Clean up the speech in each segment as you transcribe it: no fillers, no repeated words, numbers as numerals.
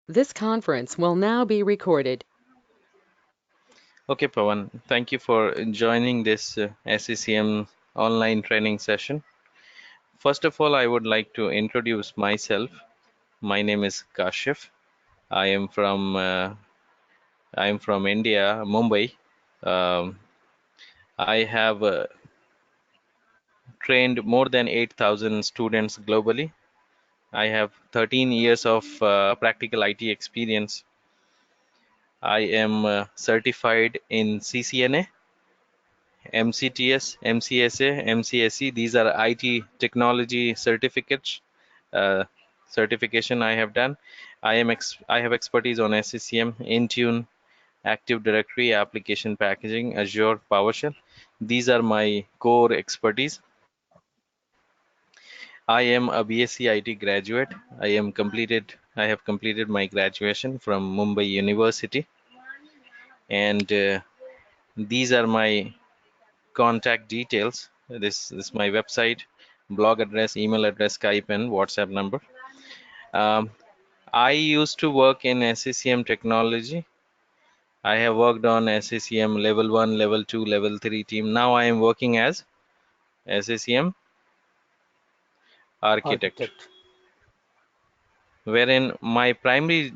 This conference will now be recorded. Okay, Pawan, thank you for joining this SCCM online training session. First of all, I would like to introduce myself. My name is Kashif. I am from India, Mumbai. Um, I have trained more than 8,000 students globally. I have 13 years of practical IT experience. I am certified in CCNA, MCTS, MCSA, MCSE. These are IT technology certificates, certification I have done. I have expertise on SCCM, Intune, Active Directory, application packaging, Azure, PowerShell. These are my core expertise. I am a BSc IT graduate. I have completed my graduation from Mumbai University, and these are my contact details. This is my website, blog address, email address, Skype, and WhatsApp number. Um, I used to work in SCCM technology. I have worked on SCCM level 1, level 2, level 3 team. Now I am working as SCCM architect, Architect. wherein my primary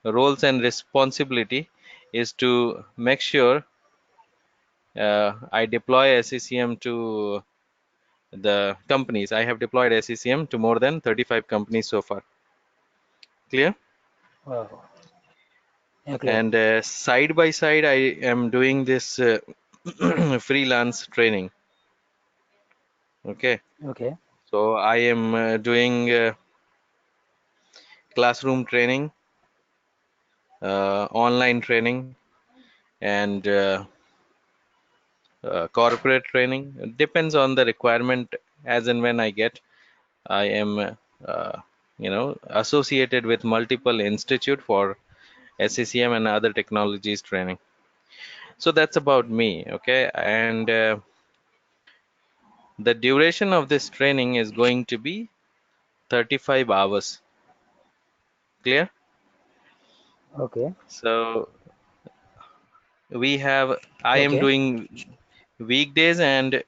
roles and responsibility is to make sure I deploy SCCM to the companies. I have deployed SCCM to more than 35 companies so far. Clear? Wow. Yeah, clear. And side by side, I am doing this freelance training. Okay. Okay. So I am doing classroom training, online training, and corporate training. It depends on the requirement as and when I get. I am, associated with multiple institute for SCCM and other technologies training. So that's about me. Okay. And the duration of this training is going to be 35 hours. Clear? Okay. So I am Okay. doing weekdays and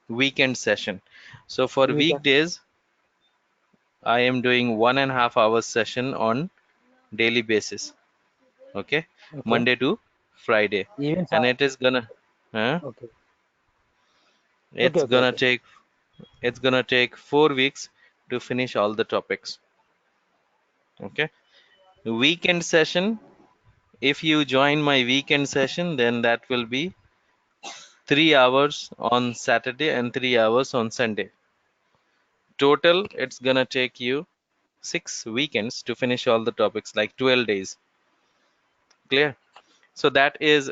weekend session. So for We can. weekdays, I am doing 1.5 hours session on daily basis. Okay. Okay. Monday to Friday. Even And for. Okay. Okay. it's Okay. gonna Okay. take, it's gonna take 4 weeks to finish all the topics. Okay. Weekend session, if you join my weekend session, then that will be 3 hours on Saturday and 3 hours on Sunday. Total, it's gonna take you 6 weekends to finish all the topics, like 12 days. Clear? So that is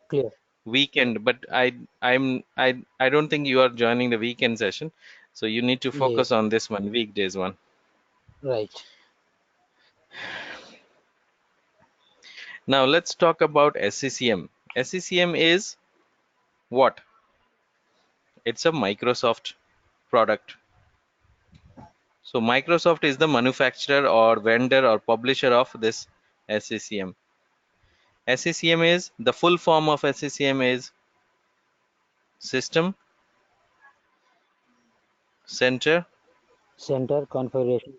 Clear. weekend, but I don't think you are joining the weekend session. So you need to focus Yes. on this one, weekdays one. Right. Now let's talk about SCCM. SCCM is what? It's a Microsoft product. So Microsoft is the manufacturer or vendor or publisher of this SCCM. SCCM is, the full form of SCCM is System Center Center configuration.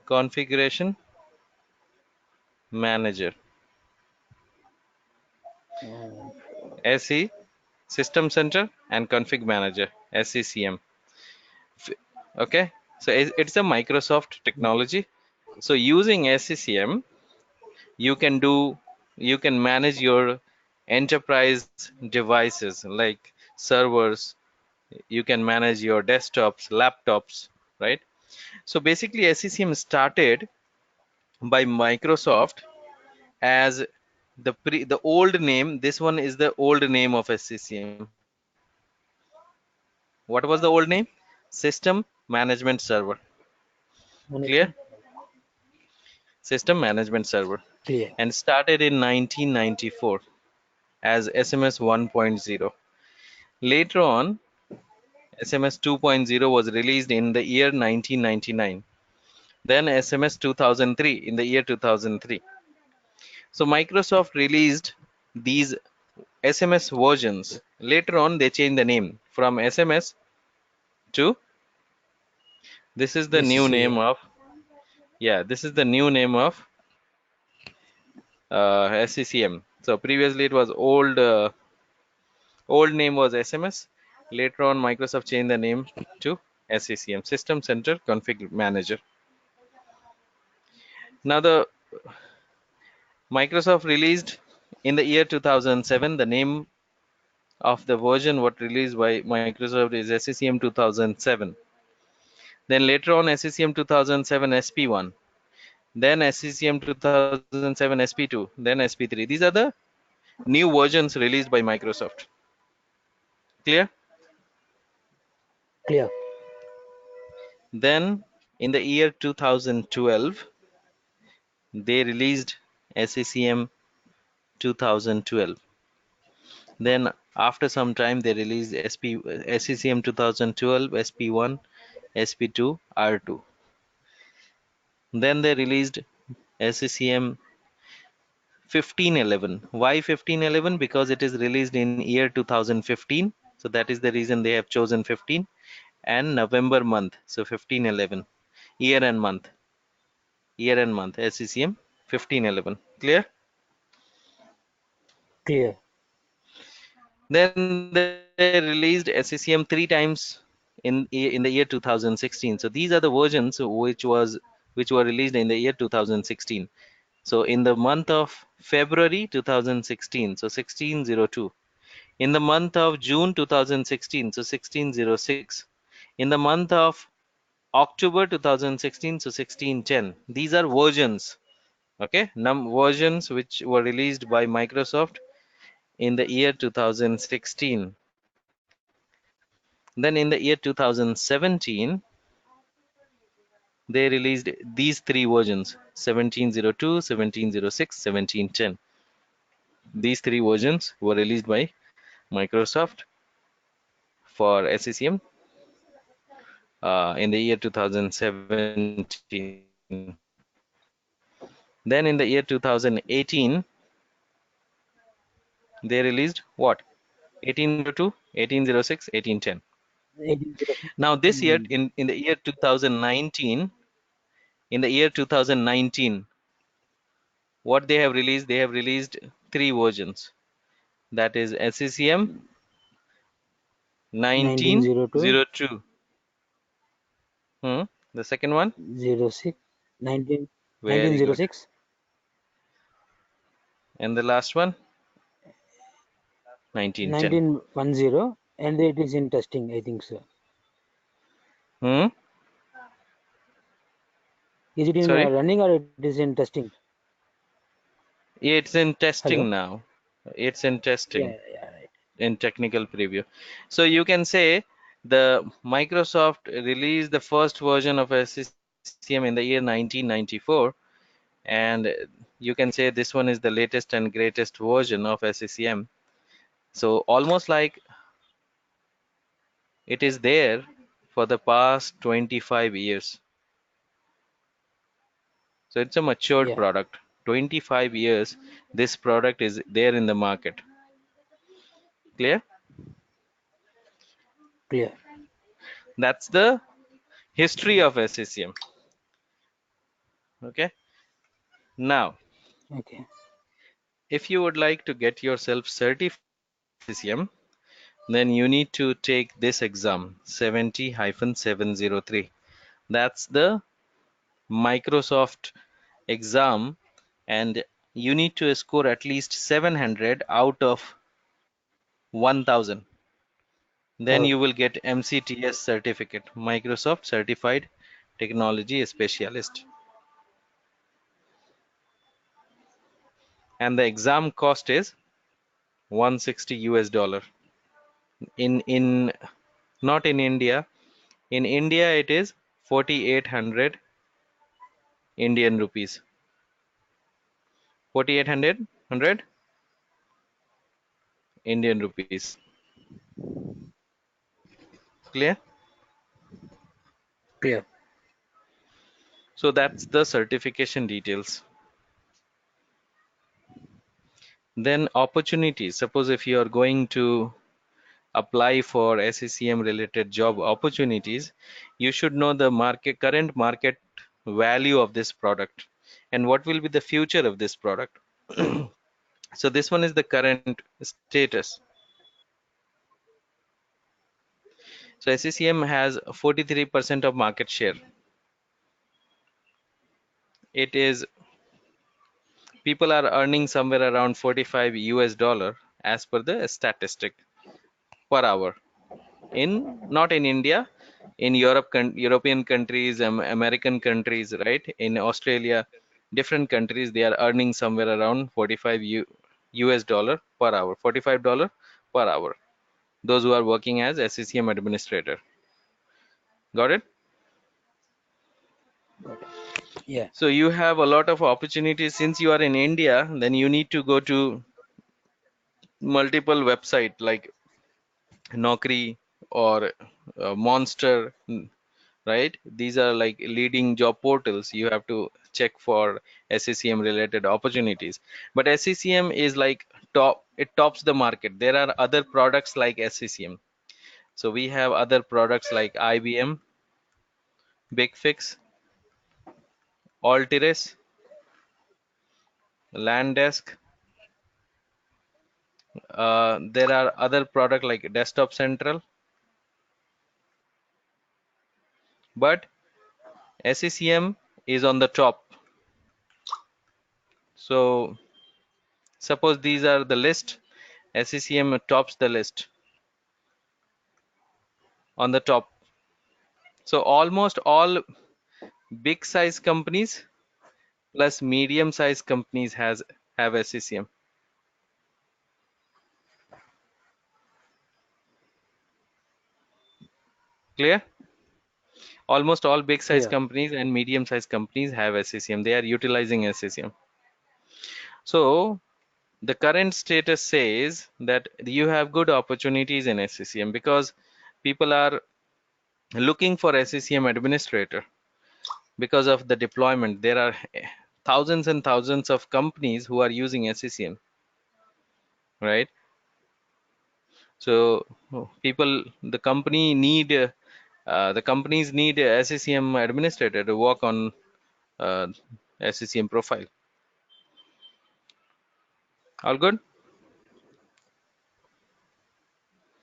Configuration Manager. Mm, SE, System Center and Config Manager, SCCM. Okay, so it's a Microsoft technology. So using SCCM, you can do, you can manage your enterprise devices like servers, you can manage your desktops, laptops, right? So basically SCCM started by Microsoft as the old name. This one is the old name of SCCM. What was the old name? System Management Server. Clear? management. System Management Server. Clear. And started in 1994 as SMS 1.0. Later on, SMS 2.0 was released in the year 1999. then SMS 2003 in the year 2003. So Microsoft released these SMS versions. Later on, they changed the name from SMS to this is the new name SCCM. of this is the new name of SCCM. So previously it was old name was SMS. Later on, Microsoft changed the name to SCCM, System Center Config Manager. Now the Microsoft released in the year 2007 the name of the version what released by Microsoft is SCCM 2007. Then later on SCCM 2007 SP1, then SCCM 2007 SP2, then SP3. These are the new versions released by Microsoft. Clear? Clear. Then in the year 2012, they released SCCM 2012. Then after some time, they released SCCM 2012, SP1, SP2, R2. Then they released SCCM 1511. Why 1511? Because it is released in year 2015. So that is the reason they have chosen 15 and November month. So 1511, year and month, SCCM 1511. Clear? Clear. Then they released SCCM three times in the year 2016. So these are the versions which were released in the year 2016. So in the month of February 2016, so 1602. In the month of June 2016, so 1606. In the month of October 2016, so 1610. These are versions, okay, versions which were released by Microsoft in the year 2016. Then in the year 2017, they released these three versions: 1702, 1706, 1710. These three versions were released by Microsoft for SCCM in the year 2017. Then in the year 2018, they released what? 1802, 1806, 1810. 1806. Now this year, in the year 2019, what they have released? They have released three versions. That is SCCM 1902, 1902. The second one, 06, 19, very good. 1906, And the last one, 1910. 1910, and it is in testing, I think so. Hmm? Is it in Sorry? running or it is in testing? It's in testing Hello? now. It's in testing, Yeah, right. in technical preview. So you can say the Microsoft released the first version of SCCM in the year 1994, and you can say this one is the latest and greatest version of SCCM. So almost like it is there for the past 25 years. So it's a matured Yeah, product. 25 years, this product is there in the market. Clear? clear. That's the history of SCCM. Okay. Now, Okay. if you would like to get yourself certified SCCM, then you need to take this exam 70-703. That's the Microsoft exam, and you need to score at least 700 out of 1000. Then Oh, you will get MCTS certificate, Microsoft Certified Technology Specialist. And the exam cost is 160 US dollar. In not in India. In India it is 4800 Indian rupees. 4800 Indian rupees. Clear? clear. So that's the certification details. Then opportunities. Suppose if you are going to apply for SCCM related job opportunities, you should know the current market value of this product and what will be the future of this product. So this one is the current status. So SCCM has 43% of market share. It is people are earning somewhere around 45 US dollar as per the statistic per hour. Not in India, in European countries, American countries, right? In Australia, different countries, they are earning somewhere around 45 US dollar per hour, $45 per hour. Those who are working as SCCM administrator. Got it? Got it. Yeah. So you have a lot of opportunities since you are in India. Then you need to go to multiple website like Naukri or Monster, right? These are like leading job portals. You have to check for SCCM related opportunities. But SCCM is like it tops the market. There are other products like SCCM. So we have other products like IBM, BigFix, Altiris, Landesk. There are other product like Desktop Central. But SCCM is on the top. So suppose these are the list. SCCM tops the list on the top. So almost all big size companies plus medium size companies have SCCM. Clear? Almost all big size Clear. companies and medium size companies have SCCM. They are utilizing SCCM. So the current status says that you have good opportunities in SCCM because people are looking for SCCM administrator because of the deployment. There are thousands and thousands of companies who are using SCCM, right? So the companies need a SCCM administrator to work on uh, SCCM profile. All good?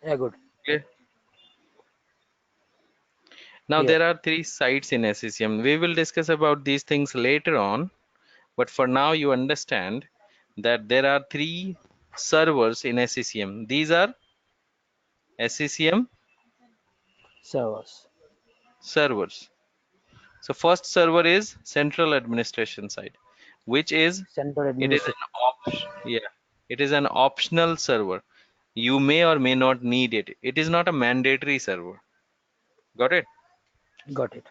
Yeah, good. Clear? Now Clear. there are three sites in SCCM. We will discuss about these things later on, but for now you understand that there are three servers in SCCM. These are SCCM Servers. servers. So first server is central administration side, which is Central it is administration. an it is an optional server. You may or may not need it. It is not a mandatory server. Got it? Got it.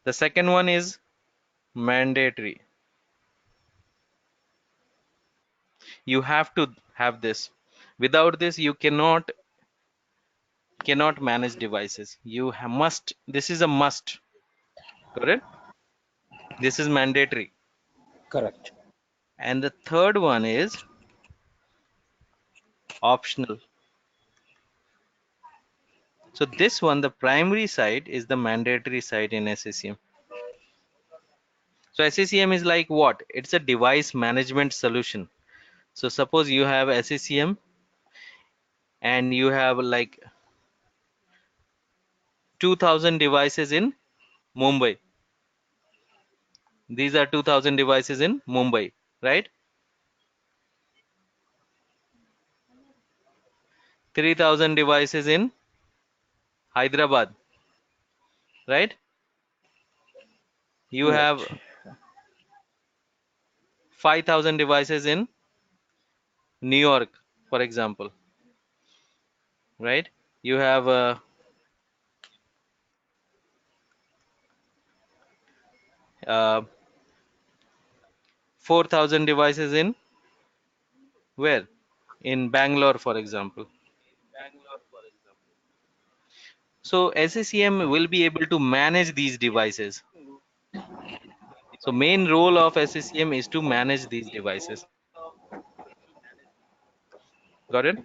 The second one is mandatory. You have to have this. Without this, you cannot manage devices. Must. This is a must. Correct? This is mandatory. Correct. And the third one is optional. So this one, the primary side, is the mandatory side in SCCM. So SCCM is like what? It's a device management solution. So suppose you have SCCM and you have like 2000 devices in Mumbai. These are 2000 devices in Mumbai, right? 3000 devices in Hyderabad, right? You Correct. have 5000 devices in New York, for example, right? You have 4000 devices in where? In Bangalore, for example. So SCCM will be able to manage these devices. So main role of SCCM is to manage these devices. Got it?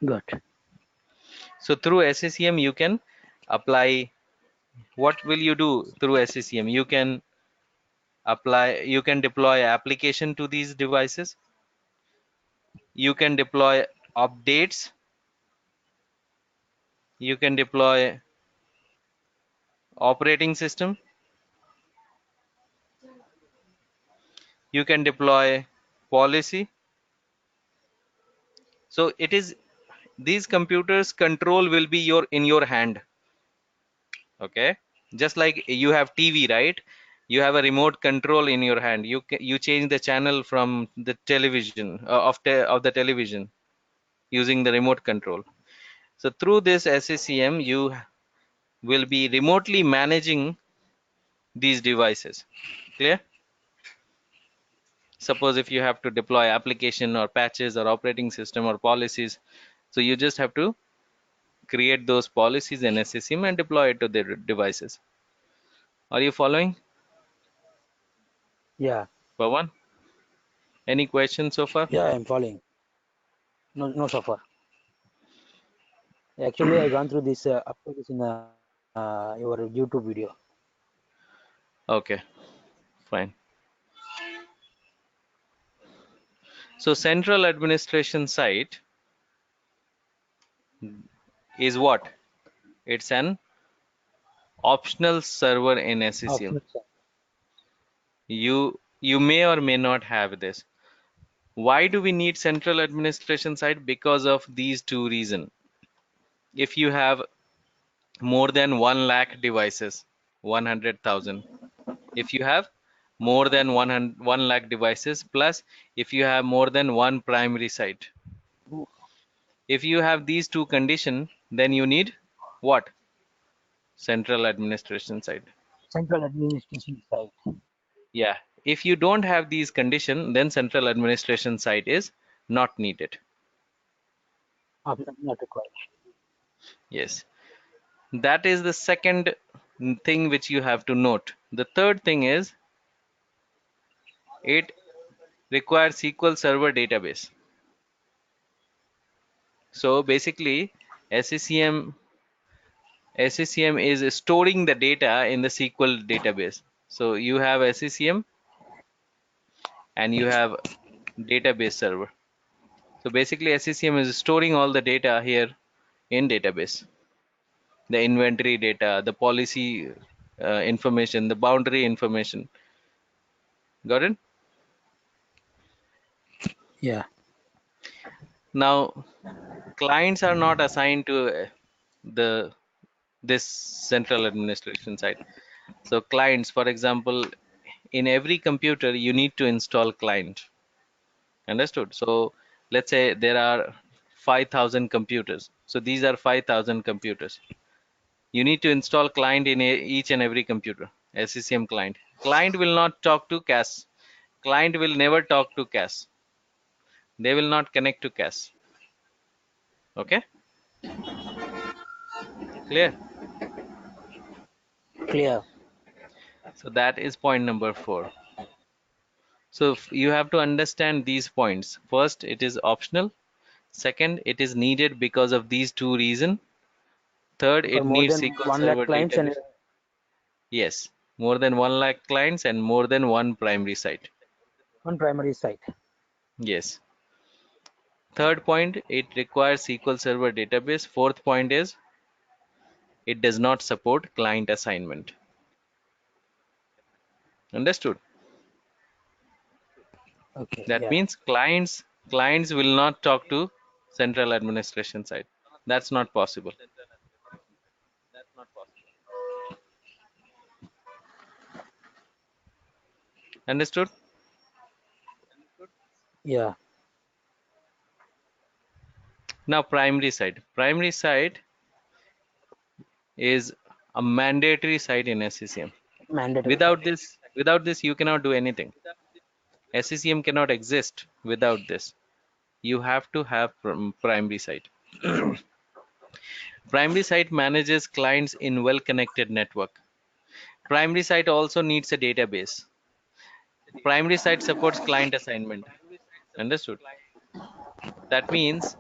Got. So through SCCM you can apply. What will you do through SCCM? You can deploy application to these devices. You can deploy updates. You can deploy operating system. You can deploy policy. So it is these computers control will be in your hand. Okay, just like you have TV, right? You have a remote control in your hand. You change the channel from the television of the television using the remote control. So through this SCCM you will be remotely managing these devices. Clear? Suppose if you have to deploy application or patches or operating system or policies, so you just have to create those policies in SCCM and deploy it to the devices. Are you following, Yeah. Pawan? Any questions so far? Yeah, I'm following. No, no, so far. Actually, I gone through this up to this in your YouTube video. Okay, fine. So central administration site is what? It's an optional server in SCCM. Optional side. You may or may not have this. Why do we need central administration site? Because of these two reasons. If you have more than 1 lakh devices, 100,000. If you have more than 1 lakh devices, plus if you have more than one primary site. If you have these two conditions, then you need what? Central administration site. Central administration side. Yeah. If you don't have these conditions, then central administration site is not needed. Not required. Yes. That is the second thing which you have to note. The third thing is it requires SQL Server database. So basically, SCCM is storing the data in the SQL database. So you have SCCM and you have database server. So basically, SCCM is storing all the data here in database. The inventory data, the policy information, the boundary information. Got it? Yeah. Now, clients are not assigned to the this central administration side. So clients, for example, in every computer you need to install client. Understood? So let's say there are 5,000 computers. So these are 5,000 computers. You need to install client in each and every computer. SCCM client. Client will not talk to CAS. Client will never talk to CAS. They will not connect to CAS. Okay? Clear? Clear. So that is point number 4. So you have to understand these points. First, it is optional. Second, it is needed because of these two reasons. Third, For it more needs than SQL 1 lakh Server clients and database. Yes, more than 1 lakh clients and more than one primary site. one primary site. Yes. Third point, it requires SQL Server database. Fourth point is it does not support client assignment. Understood? Okay. That Yeah. means clients will not talk to central administration side. That's not possible. Understood? Yeah. Now primary side. Primary side is a mandatory site in SCCM. Mandatory Without site. this, you cannot do anything. SCCM cannot exist without this. You have to have primary site. Primary site manages clients in well-connected network. Primary site also needs a database. Primary site supports client assignment. Understood? That means,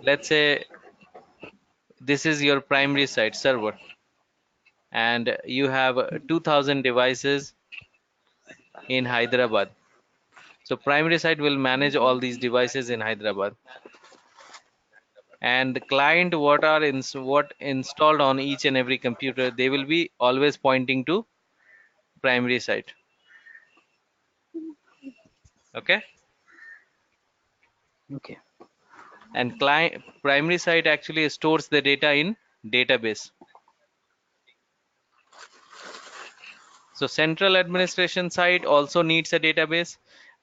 let's say this is your primary site server, and you have 2000 devices in Hyderabad. So primary site will manage all these devices in Hyderabad, and the client what installed on each and every computer, they will be always pointing to primary site. Okay. Okay. And client primary site actually stores the data in database. So central administration site also needs a database.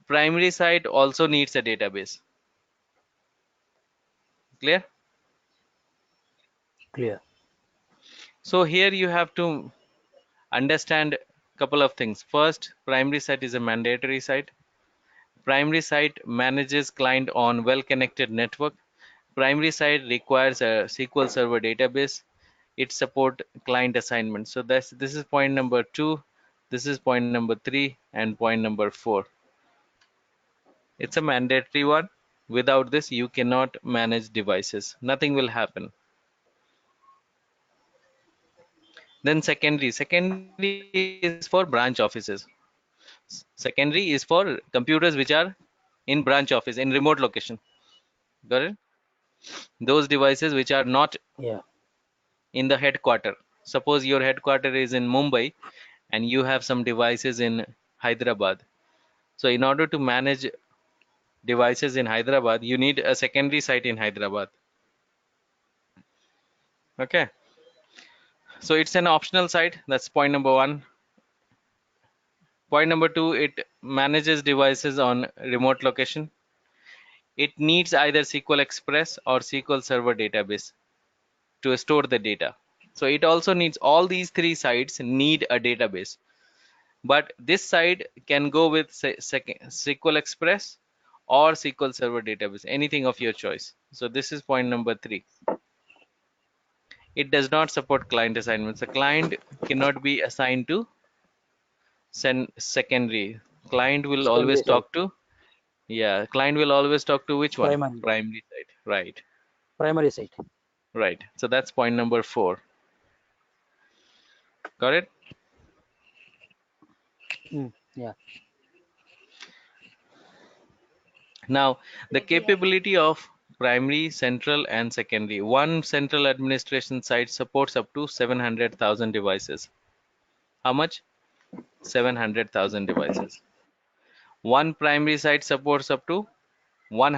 Primary site also needs a database. Clear? Clear. So here you have to understand a couple of things. First, primary site is a mandatory site. Primary site manages client on well-connected network. Primary site requires a SQL Server database. It support client assignment. So this is point number 2. This is point number 3 and point number 4. It's a mandatory one. Without this, you cannot manage devices. Nothing will happen. Then secondary is for branch offices. Secondary is for computers which are in branch office, in remote location. Got it? Those devices which are not Yeah. in the headquarter. Suppose your headquarter is in Mumbai and you have some devices in Hyderabad. So in order to manage devices in Hyderabad, you need a secondary site in Hyderabad. Okay. So it's an optional site. That's point number 1. Point number 2, it manages devices on remote location. It needs either SQL Express or SQL Server database to store the data. So it also needs, all these 3 sites need a database. But this side can go with SQL Express or SQL Server database, anything of your choice. So this is point number 3. It does not support client assignments. The client cannot be assigned to secondary. Client will always Secondary side. talk to, yeah, client will always talk to which one? Primary. Primary side. Right. Primary side. Right. So that's point number 4. Got it? Yeah. Now, the capability of primary, central, and secondary. One central administration site supports up to 700,000 devices. How much? 700,000 devices. One primary site supports up to 1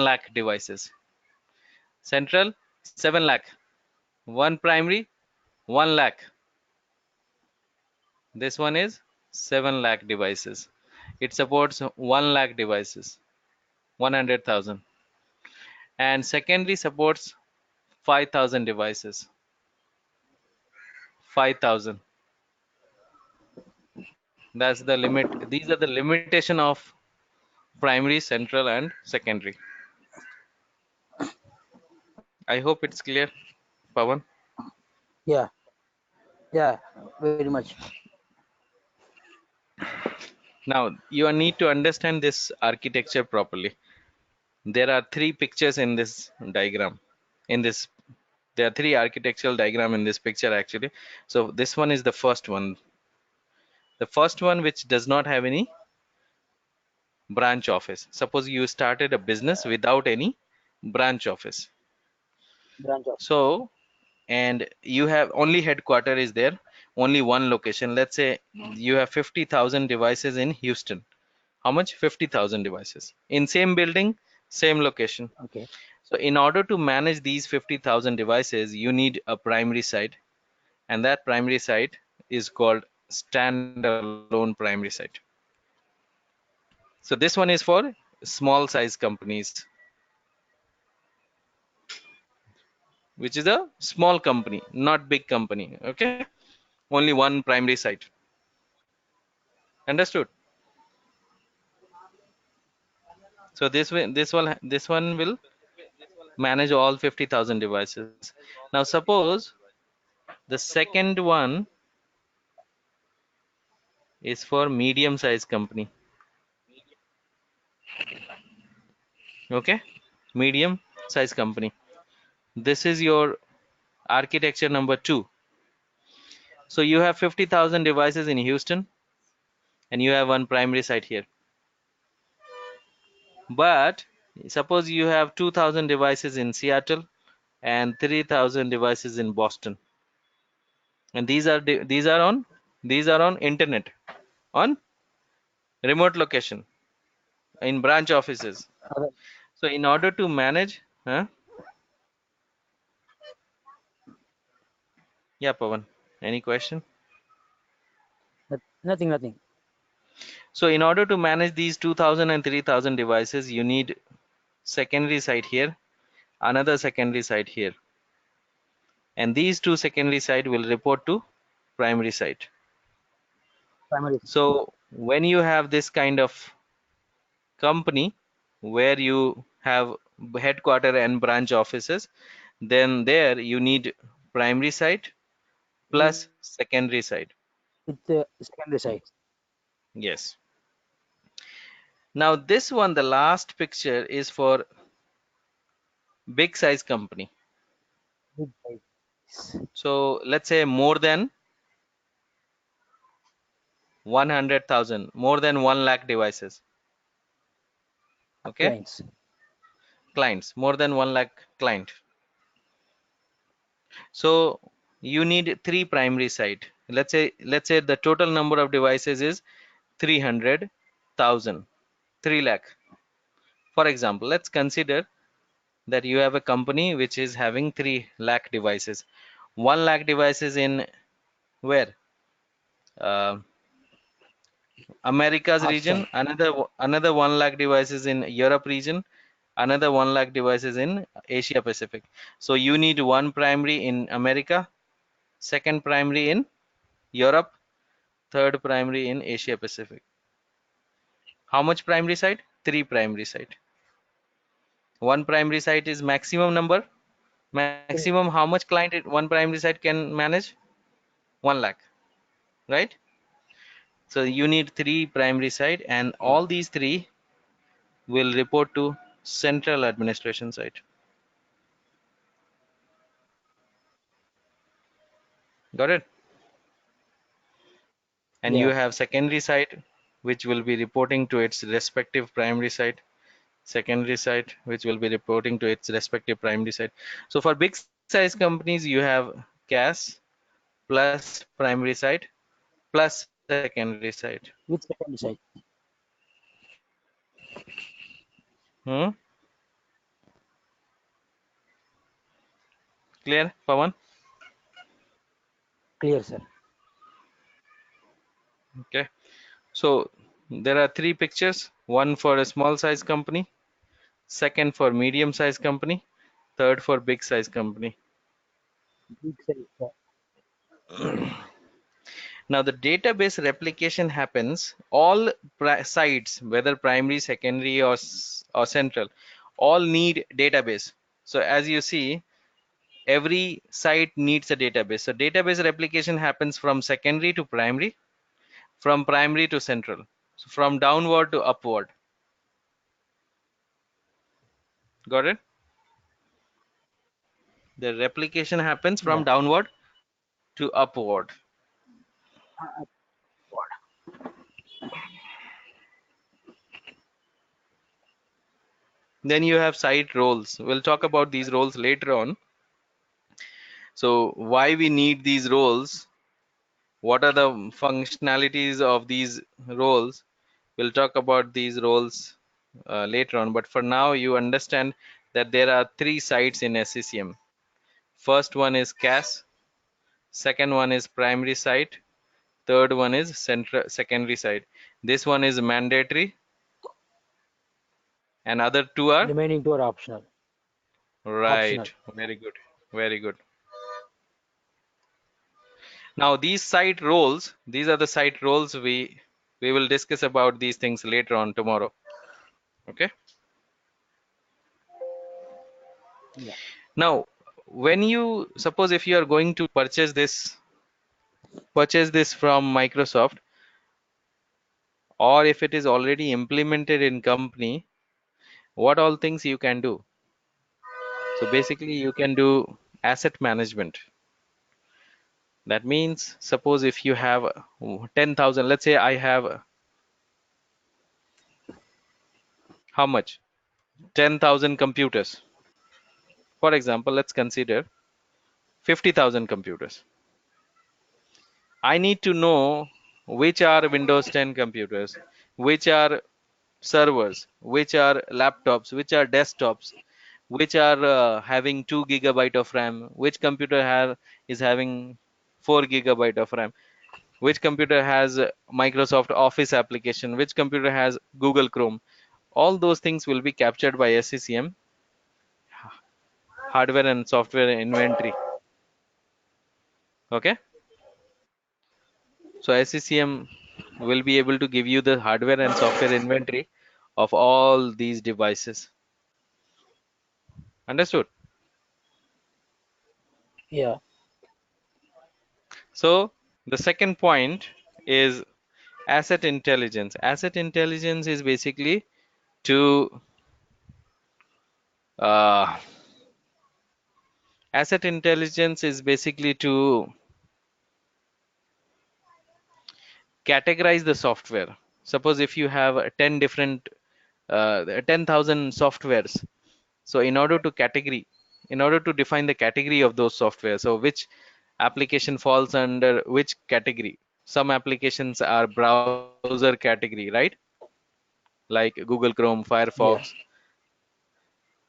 lakh devices. Central, 7 lakh. One primary, 1 lakh. This one is 7 lakh devices. It supports 1 lakh devices, 100,000. And secondary supports 5,000 devices, 5,000. That's the limit. These are the limitation of primary, central, and secondary. I hope it's clear, Pawan. Yeah. Yeah. Very much. Now, you need to understand this architecture properly. There are 3 pictures in this diagram. In this, there are 3 architectural diagram in this picture actually. So this one is the first one. The first one which does not have any branch office. Suppose you started a business without any branch office. Branch of. So, and you have only headquarter is there, only one location. Let's say you have 50,000 devices in Houston. How much? 50,000 devices in same building, same location. Okay. So in order to manage these 50,000 devices, you need a primary site, and that primary site is called standalone primary site. So this one is for small size companies, which is a small company, not big company. Okay, only one primary site. Understood? So this one will manage all 50,000 devices. Now suppose the second one is for medium size company. Okay, medium size company. This is your architecture number 2. So you have 50,000 devices in Houston and you have one primary site here. But suppose you have 2,000 devices in Seattle and 3,000 devices in Boston, and these are on internet, on remote location, in branch offices. Other, So in order to manage, huh? Yeah, Pavan, any question? nothing. So in order to manage these 2,000 and 3,000 devices, you need secondary site here, another secondary site here, and these two secondary site will report to primary site. Primary. So when you have this kind of company where you have headquarter and branch offices, then there you need primary site With plus secondary site. secondary side. Yes. Now this one, the last picture is for big size company. Big size. So let's say more than 100,000, more than 1 lakh devices. Okay, Clients. clients, more than 1 lakh client. So you need 3 primary site. Let's say the total number of devices is 300,000, 3 lakh. For example, let's consider that you have a company which is having 3 lakh devices. 1 lakh devices in where? Uh, Americas region, Austin. another 1 lakh devices in Europe region, another 1 lakh devices in Asia Pacific. So you need one primary in America, second primary in Europe, third primary in Asia Pacific. How much primary site? 3 primary site. One primary site is maximum number. Three. Maximum how much client one primary site can manage? 1 lakh, right? So you need 3 primary site, and all these 3 will report to central administration site. Got it? And you Yeah. have secondary site which will be reporting to its respective primary site, secondary site which will be reporting to its respective primary site. So for big size companies you have CAS plus primary site plus secondary site. With secondary side. Hmm? Clear, Pawan? Clear, sir. Okay, so there are 3 pictures, one for a small size company, second for medium size company, third for big size company. Big size. Now the database replication happens, all sites, whether primary, secondary or central, all need database. So as you see, every site needs a database. So database replication happens from secondary to primary, from primary to central, so from downward to upward. Got it? The replication happens from Yeah. downward to upward. Uh, Then you have site roles. We'll talk about these roles later on. So why we need these roles, what are the functionalities of these roles, we'll talk about these roles later on. But for now you understand that there are 3 sites in SCCM. First one is CAS, second one is primary site, third one is secondary site. This one is mandatory and other 2 are Remaining two are optional. Optional. right. Very good, very good. Now these site roles, these are the site roles, we will discuss about these things later on tomorrow. Okay. Yeah. Now when you suppose if you are going to purchase this from Microsoft, or if it is already implemented in company, what all things you can do? So basically you can do asset management. That means suppose if you have 10,000, let's say I have how much? 10,000 computers. For example, let's consider 50,000 computers. I need to know which are Windows 10 computers, which are servers, which are laptops, which are desktops, which are having 2 GB of RAM, which computer is having 4 GB of RAM, which computer has Microsoft Office application, which computer has Google Chrome. All those things will be captured by SCCM hardware and software inventory. Okay, so SCCM will be able to give you the hardware and software inventory of all these devices. Understood? Yeah. So the second point is asset intelligence. Asset intelligence is basically to uh, asset intelligence is basically to categorize the software. Suppose if you have 10 different 10,000 softwares, so in order to define the category of those software, so which application falls under which category? Some applications are browser category, right? Like Google Chrome, Yeah. Firefox.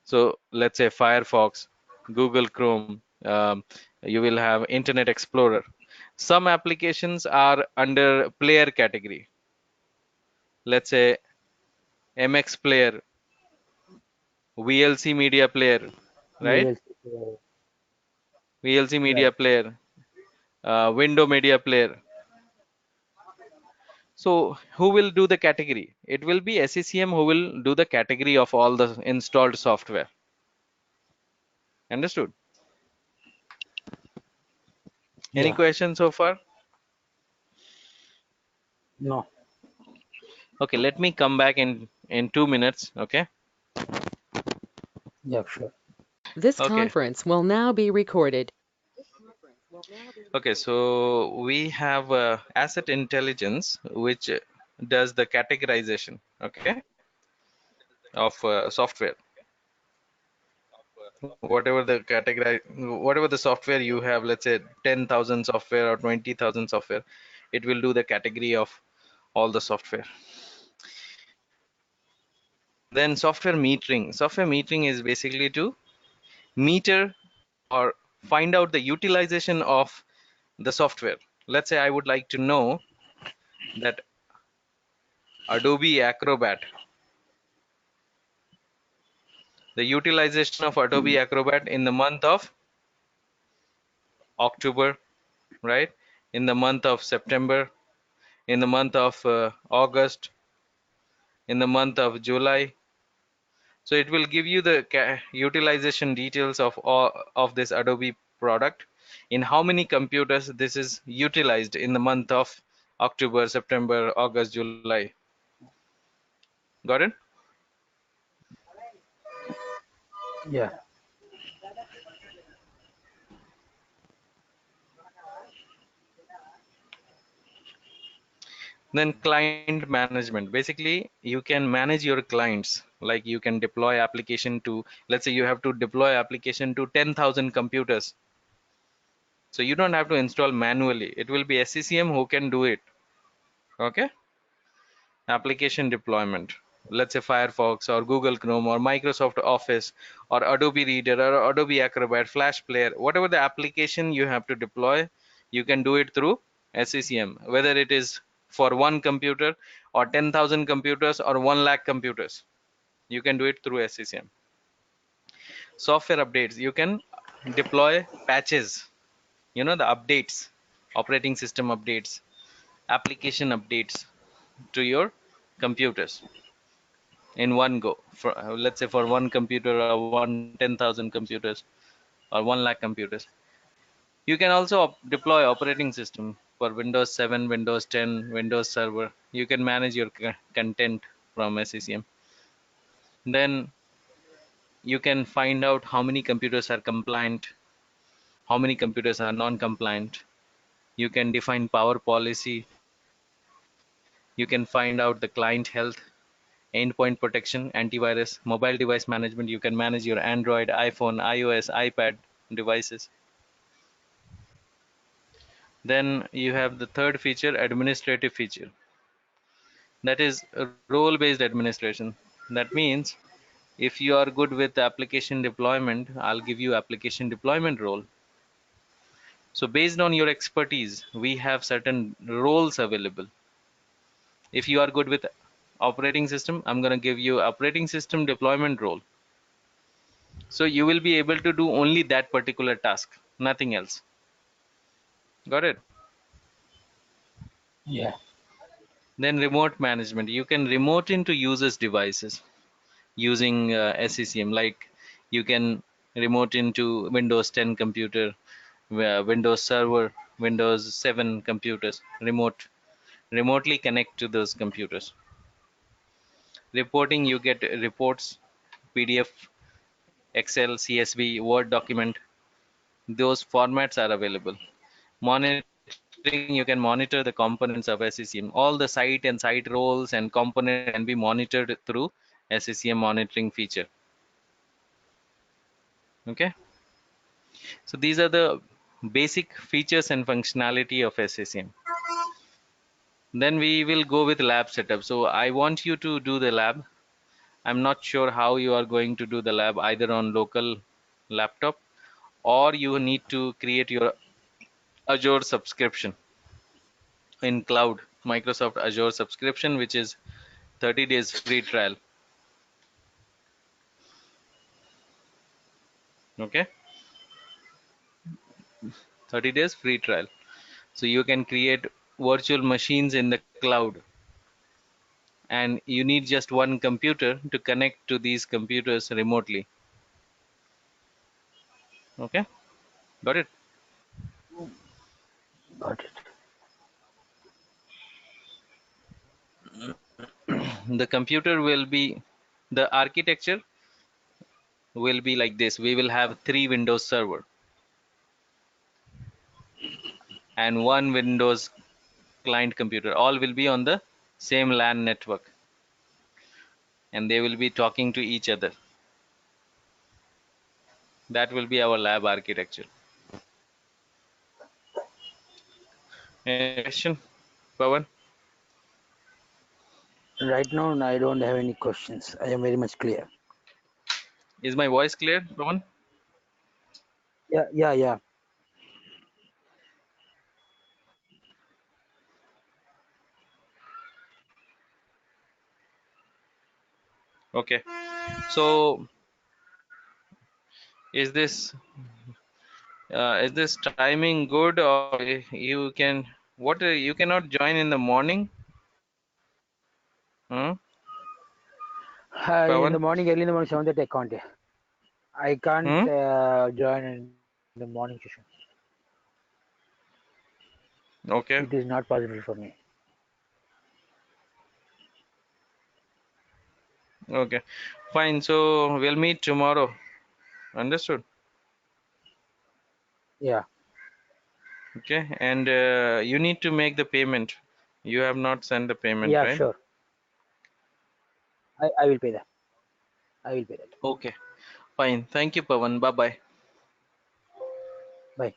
So let's say Firefox, Google Chrome, you will have Internet Explorer. Some applications are under player category. Let's say MX Player, VLC Media Player, right? VLC. VLC Media Right. Player, Window Media Player. So who will do the category? It will be SCCM who will do the category of all the installed software. Understood? Any Yeah. questions so far? No. Okay, let me come back in 2 minutes. Okay. Yeah. Sure. This Okay. conference will now be recorded. Okay. So we have asset intelligence, which does the categorization. Okay, of software. Whatever the software you have, let's say 10,000 software or 20,000 software, it will do the category of all the software. Then software metering. Software metering is basically to meter or find out the utilization of the software. Let's say I would like to know that Adobe Acrobat, the utilization of Adobe Acrobat in the month of October, right? In the month of September, in the month of August, in the month of July. So it will give you the utilization details of all of this Adobe product, in how many computers this is utilized in the month of October, September, August, July. Got it? Yeah. Then client management. Basically, you can manage your clients. Like you can deploy application to, let's say you have to deploy application to 10,000 computers. So you don't have to install manually. It will be SCCM who can do it. Okay. Application deployment. Let's say Firefox or Google Chrome or Microsoft Office or Adobe Reader or Adobe Acrobat, Flash Player, whatever the application you have to deploy, you can do it through SCCM, whether it is for one computer or 10,000 computers or 1 lakh computers. You can do it through SCCM. Software updates. You can deploy patches, the updates, operating system updates, application updates to your computers in one go, for let's say for one computer or 10,000 computers or 1 lakh computers. You can also deploy operating system. for Windows 7, Windows 10, Windows Server. You can manage your content from SCCM. Then you can find out how many computers are compliant, how many computers are non-compliant. You can define power policy. You can find out the client health, endpoint protection, antivirus, mobile device management. You can manage your Android, iPhone, iOS, iPad devices. Then you have the third feature, administrative feature. That is role-based administration. That means if you are good with application deployment, I'll give you application deployment role. So based on your expertise, we have certain roles available. If you are good with operating system, I'm going to give you operating system deployment role. So you will be able to do only that particular task, nothing else. Got it? Yeah. Then remote management. You can remote into users' devices using SCCM. Like you can remote into Windows 10 computer, Windows Server, Windows 7 computers, remotely connect to those computers. Reporting, you get reports, PDF, Excel, CSV, Word document. Those formats are available. Monitoring, you can monitor the components of SCCM. All the site and site roles and components can be monitored through SCCM monitoring feature. Okay. So these are the basic features and functionality of SCCM. Then we will go with lab setup. So I want you to do the lab. I'm not sure how you are going to do the lab, either on local laptop or you need to create your Azure subscription in cloud, Microsoft Azure subscription, which is 30 days free trial. Okay, 30 days free trial. So you can create virtual machines in the cloud, and you need just one computer to connect to these computers remotely. Okay, got it? Got it. The computer will be, the architecture will be like this. We will have 3 Windows server and 1 Windows client computer. All will be on the same LAN network, and they will be talking to each other. That will be our lab architecture. Any question, Pawan? Right now, I don't have any questions. I am very much clear. Is my voice clear, Pawan? Yeah, yeah, yeah. Okay. So is this timing good, or you can what you cannot join in the morning? Hmm? In the Pawan? morning, early in the morning, 7:30, I can't. I can't Hmm? join in the morning session. It Okay. is not possible for me. Okay. Fine. So we'll meet tomorrow. Understood? Yeah, Okay. And you need to make the payment. You have not sent the payment, yeah, right? sure. I will pay that. I will pay that. Okay. Fine. Thank you, Pawan. Bye bye. Bye.